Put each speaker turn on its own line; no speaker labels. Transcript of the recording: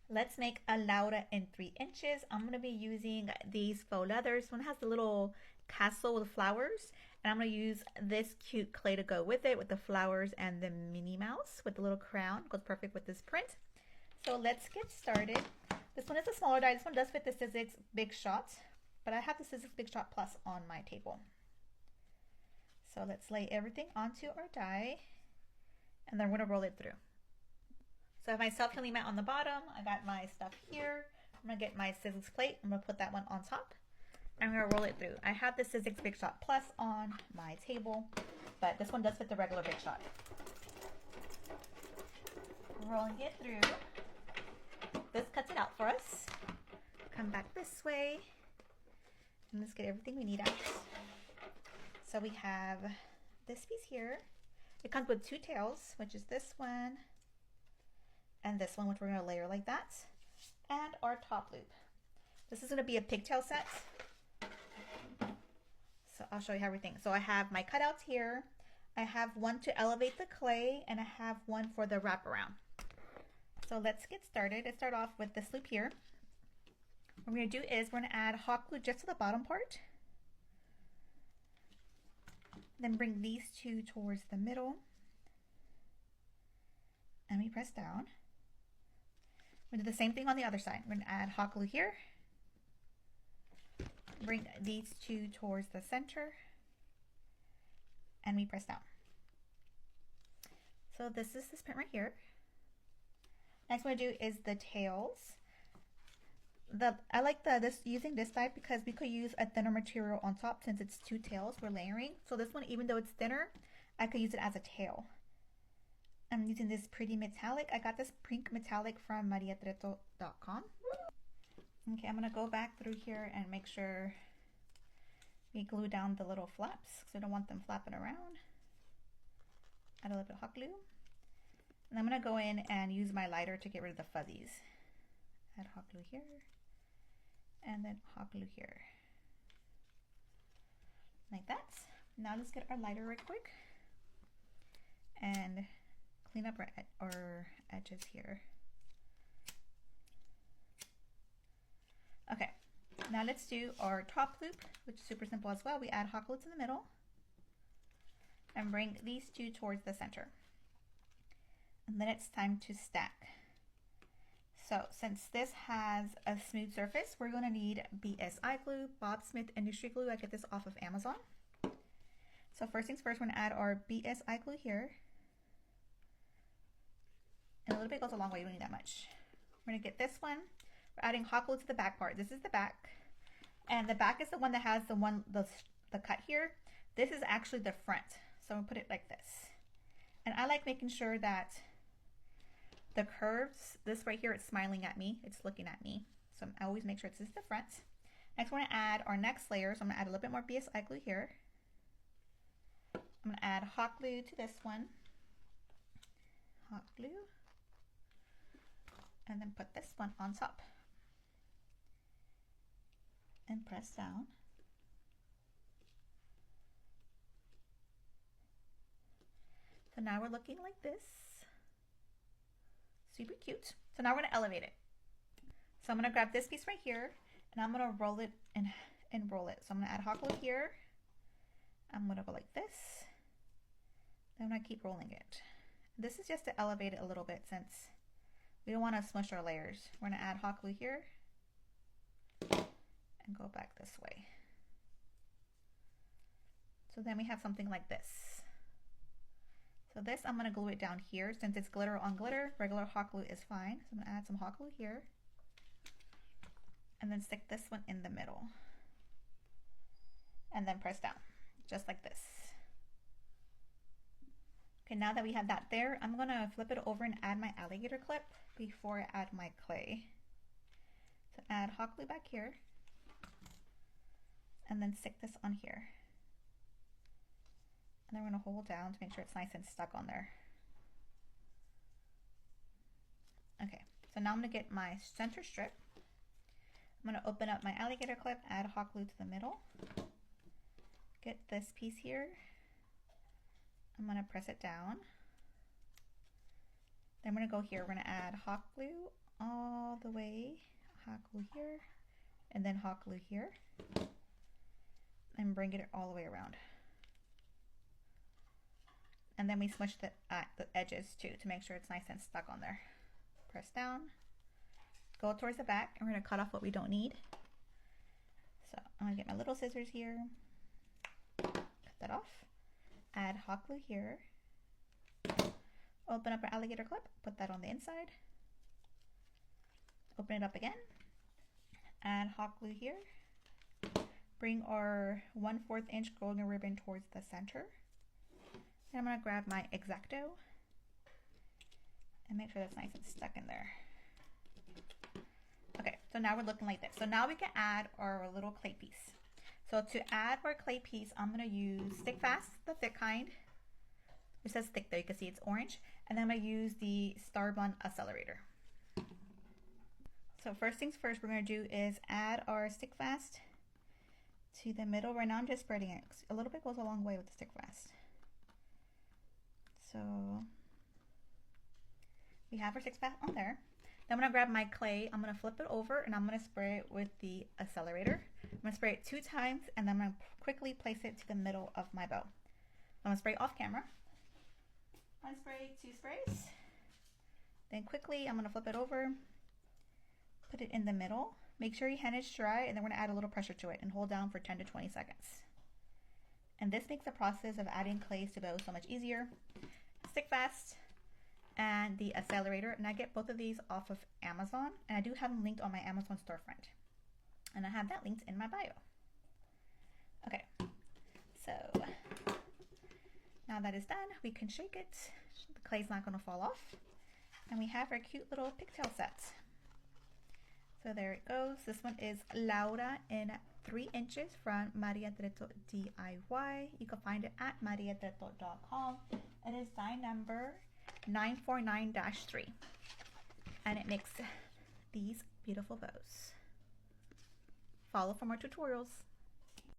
Let's make a Laura in 3 inches. I'm going to be using these faux leathers. This one has the little castle with flowers. And I'm going to use this cute clay to go with it, with the flowers and the Minnie Mouse with the little crown. Goes perfect with this print. So let's get started. This one is a smaller die. This one does fit the Sizzix Big Shot, but I have the Sizzix Big Shot Plus on my table. So let's lay everything onto our die, and then we're going to roll it through. So I have my self-healing mat on the bottom. I got my stuff here. I'm going to get my Sizzix plate. I'm going to put that one on top. I'm going to roll it through. I have the Sizzix Big Shot Plus on my table, but this one does fit the regular Big Shot. Rolling it through. This cuts it out for us. Come back this way. And let's get everything we need out. So we have this piece here. It comes with 2 tails, which is this one and this one, which we're going to layer like that, and our top loop. This is going to be a pigtail set. So I'll show you everything. So I have my cutouts here. I have one to elevate the clay, and I have one for the wraparound. So let's get started. Let's start off with this loop here. What we're going to do is we're going to add hot glue just to the bottom part. Then bring these 2 towards the middle. And we press down. We're going to do the same thing on the other side. We're going to add hot glue here. Bring these 2 towards the center. And we press down. So this is this print right here. Next what I'm going to do is the tails. I like using this die because we could use a thinner material on top since it's 2 tails we're layering. So this one, even though it's thinner, I could use it as a tail. I'm using this pretty metallic. I got this pink metallic from mariatreto.com. Okay, I'm going to go back through here and make sure we glue down the little flaps because I don't want them flapping around. Add a little bit of hot glue. And I'm going to go in and use my lighter to get rid of the fuzzies. Add hot glue here. And then hot glue here. Like that. Now let's get our lighter right quick. And clean up our edges here. Okay, now let's do our top loop, which is super simple as well. We add hot glue to the middle and bring these 2 towards the center. And then it's time to stack. So since this has a smooth surface, we're going to need BSI glue, Bob Smith Industry Glue. I get this off of Amazon. So first things first, we're going to add our BSI glue here. And a little bit goes a long way, you don't need that much. We're going to get this one. We're adding hot glue to the back part. This is the back. And the back is the one that has the cut here. This is actually the front. So I'm going to put it like this. And I like making sure that the curves, this right here, it's smiling at me. It's looking at me. So I always make sure this is the front. Next, we're going to add our next layer. So I'm going to add a little bit more BSI glue here. I'm going to add hot glue to this one. Hot glue. And then put this one on top. And press down. So now we're looking like this. Super cute. So now we're going to elevate it. So I'm going to grab this piece right here and I'm going to roll it and roll it. So I'm going to add hot glue here. I'm going to go like this. Then I'm going to keep rolling it. This is just to elevate it a little bit since we don't want to smush our layers. We're going to add hot glue here and go back this way. So then we have something like this. So this, I'm going to glue it down here. Since it's glitter on glitter, regular hot glue is fine. So I'm going to add some hot glue here. And then stick this one in the middle. And then press down, just like this. Okay, now that we have that there, I'm going to flip it over and add my alligator clip before I add my clay. So add hot glue back here. And then stick this on here. And then we're going to hold down to make sure it's nice and stuck on there. Okay, so now I'm going to get my center strip. I'm going to open up my alligator clip, add hot glue to the middle. Get this piece here. I'm going to press it down. Then I'm going to go here. We're going to add hot glue all all the way, hot glue here, and then hot glue here, and bring it all the way around. And then we smush the edges too to make sure it's nice and stuck on there. Press down, go towards the back, and we're gonna cut off what we don't need. So I'm gonna get my little scissors here, cut that off, add hot glue here, open up our alligator clip, put that on the inside, open it up again, add hot glue here, bring our 1/4 inch golden ribbon towards the center. Then I'm going to grab my X-Acto and make sure that's nice and stuck in there. Okay, so now we're looking like this. So now we can add our little clay piece. So to add our clay piece, I'm going to use Stick Fast, the thick kind. It says thick there, you can see it's orange. And then I'm going to use the Starbond Accelerator. So first things first, we're going to do is add our Stick Fast to the middle. Right now I'm just spreading it. A little bit goes a long way with the Stick Fast. So we have our Stick Fast on there. Then I'm going to grab my clay, I'm going to flip it over, and I'm going to spray it with the accelerator. I'm going to spray it 2 times, and then I'm going to quickly place it to the middle of my bow. I'm going to spray off camera. I'm going to spray 2 sprays. Then quickly I'm going to flip it over, put it in the middle. Make sure your hand is dry, and then we're going to add a little pressure to it and hold down for 10 to 20 seconds. And this makes the process of adding clays to bows so much easier. Stick Fast and the accelerator, and I get both of these off of Amazon, and I do have them linked on my Amazon storefront, and I have that linked in my bio. Okay, so now that is done, we can shake it. The clay's not going to fall off, and we have our cute little pigtail set. So there it goes. This one is Laura in 3 inches from Maria Tretto DIY. You can find it at mariatretto.com. It is die number 949-3, and it makes these beautiful bows. Follow for more tutorials.